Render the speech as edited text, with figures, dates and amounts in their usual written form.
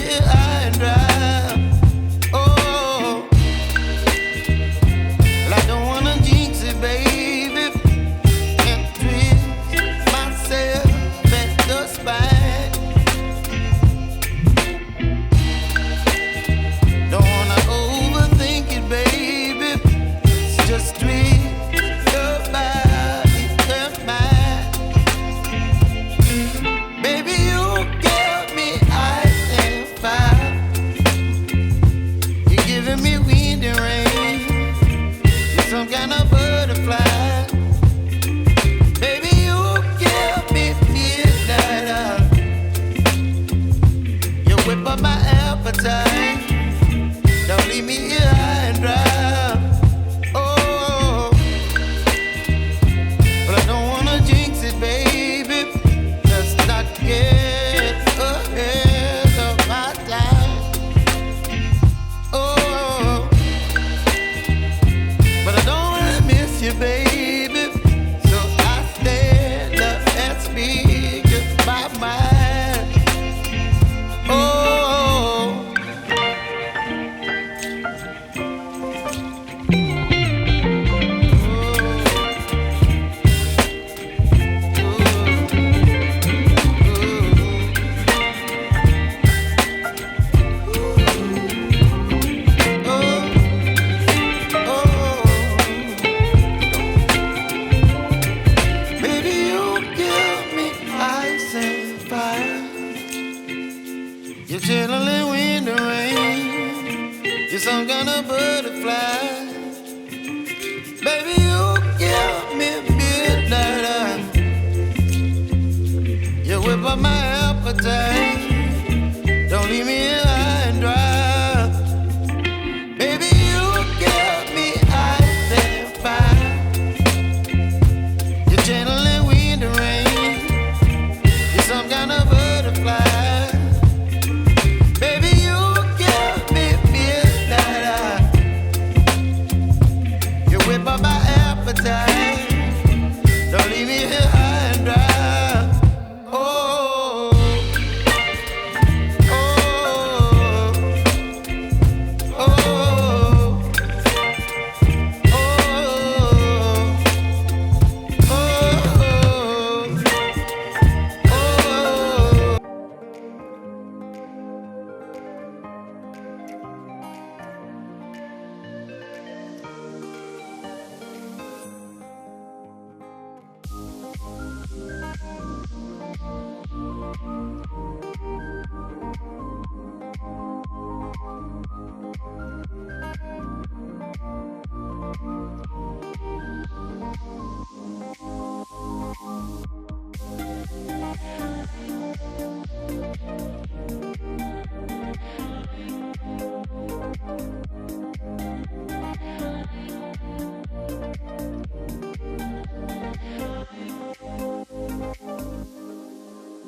here high and dry. Oh, well, I don't wanna jinx it, baby, and twist myself at the spine. Don't wanna overthink it, baby. It's just twist your body and mine. Baby, you give me ice and fire. You're giving me wind and rain. You're some kind of butterfly. Baby, you give me midnight. You whip up my appetite. Don't leave me here high and dry. Oh, but I don't wanna jinx it, baby. Let's not get ahead of my time. Oh, but I don't wanna miss you, baby. So I stand up and speak my mind. Oh. Baby, you give me ice and fire. You're chilling wind and rain. You're some kind of butterfly. Baby, you give me midnight. You whip up my appetite.